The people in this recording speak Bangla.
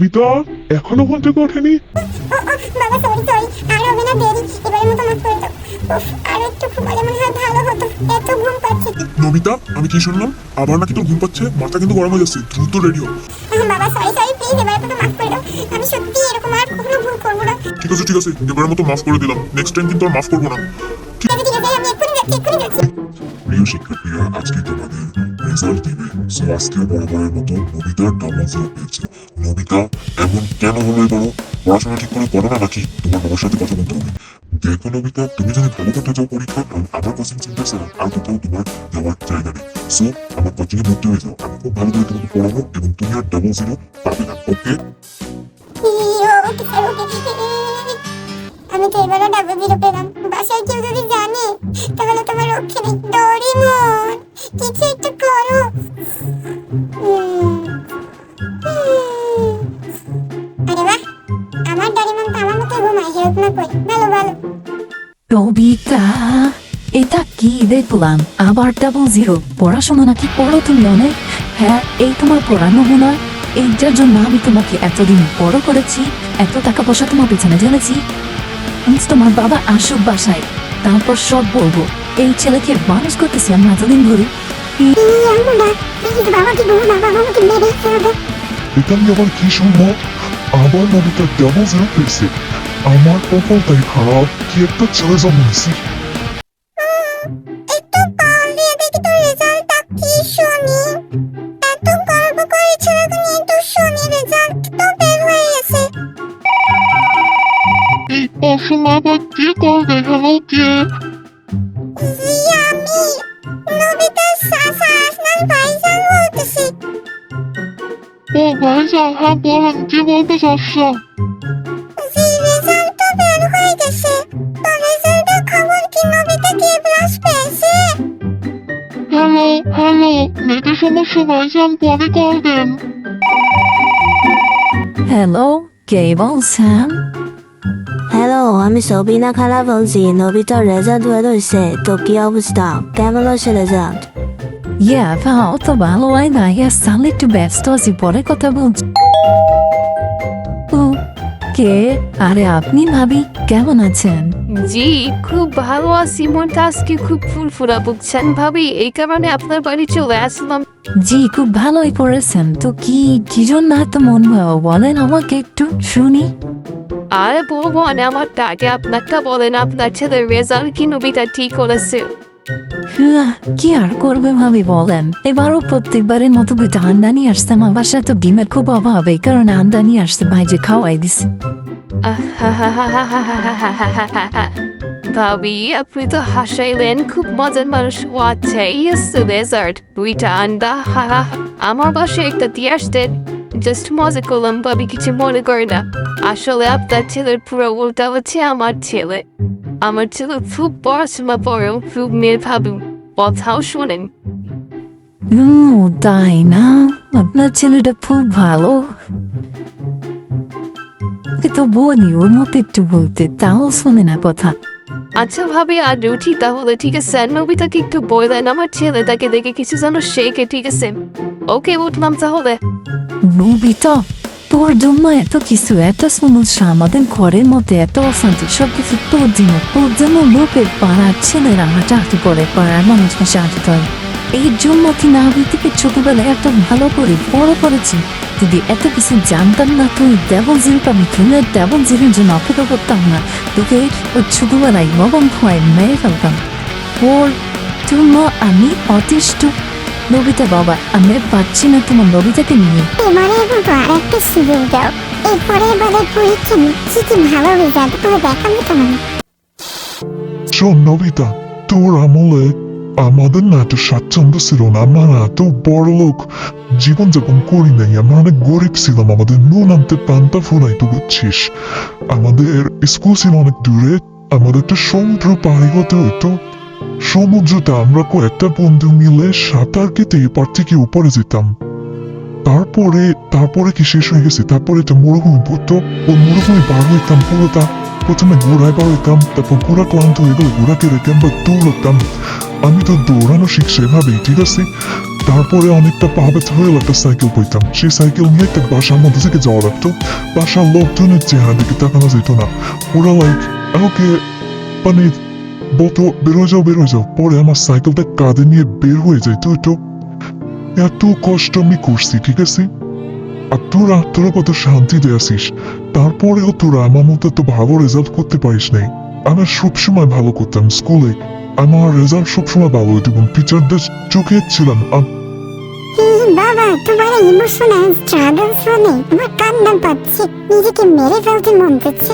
বিতা এখনো ঘুম থেকে ওঠেনি? বাবা সরি আর হবে না, দেরি, এবারের মতো মাফ করে দাও। আর একটু ঘুমালে মনে হয় ভালো হতো, এত ঘুম পাচ্ছে। নবিতা, আমি কি শুনলাম? আবার নাকি তোর ঘুম পাচ্ছে? মাথা কিন্তু গরম হয়ে যাচ্ছে, দ্রুত রেডি হ। বাবা সরি প্লিজ, এবারের মতো মাফ করে দাও। আমি সত্যি এরকম আর কখনো ভুল করবো না। ঠিক আছে এবারের মতো মাফ করে দিলাম, নেক্সট টাইম কিন্তু আর মাফ করবো না। ঠিক আছে আমি এক্ষুনি যাচ্ছি। প্রিয় শিক্ষার্থীরা, আজকে তোমাদের রেজাল্ট দিবে। সো আজকে বরাবরের মতো নবিতার ডাবল জিরো পেয়েছে। নবিতা এমন কেন হলো এবারও? পড়াশোনা ঠিক করে করো না নাকি? তোমার বাবার সাথে কথা বলতে হবে। দেখো নবিতা, তুমি যদি ভালো করতে যাও পরীক্ষা, আমার কোচিং সেন্টার ছাড়া আর কোথাও তোমার যাওয়ার জায়গা নেই। সো আমার কোচিং এ ভর্তি হয়ে যাও, আমি খুব ভালো করে তোমাকে পড়াবো এবং তুমি আর ডাবল জিরো পাবে না। ওকে? ওকে স্যার, ওকে। আমি তো এবারও ডাবল জিরো পেলাম। বাসায় কেউ যদি জানে তাহলে তোমার রক্ষে নেই। ডরিমন, কিছু একটু করো। আরে বাহ, আমার ডরিমন তো আমার মতো ঘুমায়, হেল্প না করি। ভালো। নবিতা, এটা কি দেখলাম? আবার ডাবল জিরো? পড়াশোনা নাকি পড়ো তুমি অনেক? হ্যাঁ, এই তোমার পড়ানো মনে, এইটার জন্য আমি তোমাকে এতদিন বড় করেছি, এত টাকা পয়সা তোমার পেছনে ঢেলেছি। তোমার বাবা আসুক বাসায়, তারপর সব বলবো। এই ছেলেকে মানুষ করতেছি আমি এতদিন ধরে। এটা আমি আবার কি শুনবো? আবার নবিতা ডাবল জিরো পেয়েছে? আমার কপালটাই খারাপ, কি একটা ছেলে জন্মেছি। একটু কল দিয়ে দেখি তো রেজাল্টটা কি শুনি। এত গর্ব করে ছেলেকে নিয়ে একটু শুনি, রেজাল্ট তো বের হয়ে গেছে। এই অসময় আবার কি করবে? হ্যালো, কে? জি, আমি নবিতার চাচা আসনান ভাইজান বলতেছি। ও ভাইজান, হ্যাঁ বলেন, কি বলতে চাচ্ছেন? জি, রেজাল্ট তো বের হয়ে গেছে। তো রেজাল্টের খবর কি? নবিতা কি প্লাস পেয়েছে? হ্যালো, নেটের সমস্যা ভাইজান, পরে কল দেন। হ্যালো, কে বলছেন? হ্যালো, আমি সবিনা খালা বলছি। নবিতার রেজাল্ট বেরোইছে, তো কি অবস্থা? কেমন হয়েছে রেজাল্ট? ভাও তো ভালো হয় না, সামনে একটু ব্যস্ত আছি, পরে কথা বলছি। ও, কে? আরে আপনি ভাবি, কেমন আছেন? জি, খুব ভালো আছি। মনটা আজকে খুব ফুরফুরা, বুঝছেন ভাবি? এই কারণে আপনার বাড়ি চলে আসলাম। জি, খুব ভালোই পড়েছেন। তো কি জন্য এত মন ভালো বলেন আমাকে একটু শুনি। আরে বলবো না, আমার আগে আপনারটা বলেন, আপনার ছেলের রেজাল্ট কি নবিতা ঠিক করেছে? কি আর করবে ভাবি বলেন? এবারও প্রত্যেকবারের মতো দুইটা আন্ডা নিয়ে আসছে। আমার বাসায় তো ডিমের খুব অভাব, এই কারণে আন্ডা নিয়ে আসছে, ভাইজে খাওয়াই দিছে। ভাবি, আপনি তো হাসাইলেন, খুব মজার মানুষ। ও আচ্ছা, রেজাল্ট দুইটা আন্ডা, আমার বাসায় একটা দিয়ে আসতেন। জাস্ট মজা করলাম ভাবি, কিছু মনে করে না। আসলে আপনার ছেলের পুরো উল্টা হচ্ছে আমার ছেলে। আমার ছেলে খুব পড়াশোনা পড়েও খুব মেধাবী, কথাও শোনেন। তাই না? আপনার ছেলেটা খুব ভালো। তো বলি ওর মতো একটু বলতে, তাও শোনে না কথা। আচ্ছা ভাবি, আর উঠি তাহলে, ঠিক আছে? নবিতাকে একটু বললেন আমার ছেলেটাকে দেখে কিছু যেন শেখে, ঠিক আছে? ওকে, উঠলাম তাহলে। নবিতা, তোর জন্য এত কিছু, এত সমস্যা, আমাদের ঘরের মধ্যে এত অশান্তি, সবকিছু তোর জন্য লোকের পাড়ার ছেলেরা আমার চাকরি করে, পাড়ার মানুষকে সাহায্য করে। এই জন্য কি না আমি থেকে ছোটবেলায় এত ভালো করে বড় করেছি। যদি এত কিছু জানতাম না তুই ডাবল জিরো পাবি, তুমি ডাবল জিরোর জন্য অপেক্ষা করতাম না। তোকে ওই ছোটবেলায় লবণ খোয়াই মেরে ফেলতাম। ওর জন্য আমি অতিষ্ঠ। নবিতা বাবা, আমি পাচ্ছি না তোমার নবিতাকে নিয়ে। এবারে কিন্তু আর একটা সুযোগ দাও। এরপরে এবারে পরীক্ষা নিচ্ছি, কি ভালো রেজাল্ট করে দেখাবো তোমার। শোন নবিতা, তোর আমলে আমাদের না এত স্বাচ্ছন্দ্য ছিল না, আমরা এত বড় লোক জীবনযাপন করি নাই, আমরা অনেক গরিব ছিলাম, আমাদের নুন আনতে পান্তা ফোলাই, তো বুঝছিস। আমাদের স্কুল ছিল অনেক দূরে, আমাদের একটা সমুদ্র পাড়ি হতে হতো। সমুদ্রটা আমরা কয়েকটা বন্ধু মিলে সাঁতার কেটে এপার থেকে উপরে যেতাম। তারপরে কি শেষ হয়ে গেছে? তারপরে একটা মরুভূমি পড়তো, ওই মরুভূমি পার হইতাম পুরোটা। প্রথমে ঘোড়ায় পার হইতাম, তারপর ঘোড়া ক্লান্ত হয়ে গেলে ঘোড়াকে রেখে আমরা দৌড়তাম। আমি তো দৌড়ানো শিখছি এভাবেই, ঠিক আছে? তারপরে অনেকটা পা ব্যথা হয়ে একটা সাইকেল পাইতাম, সেই সাইকেল নিয়ে একটা বাসার মধ্যে থেকে যাওয়া লাগতো। বাসার লোকজনের চেহারা দিকে তাকানো যেত না, ওরা লাইক আমাকে মানে বলতো বেরোয় যাও। পরে আমার সাইকেলটা কাঁধে নিয়ে বের হয়ে যায়। তো এত কষ্ট আমি করছি, ঠিক আছে? আর তোরা কত শান্তিতে আসিস, তারপরেও তোরা আমার মতো তো ভালো রেজাল্ট করতে পারিস নাই। আমি সবসময় ভালো করতাম স্কুলে, আমার রেজাল্ট সবসময় ভালো হইত এবং টিচারদের চোখে ছিলাম। বাবা, তোমার ইমোশনাল স্ট্রাগল শুনে আমার কান্না পাচ্ছে, নিজেকে মেরে ফেলতে মন চাচ্ছে।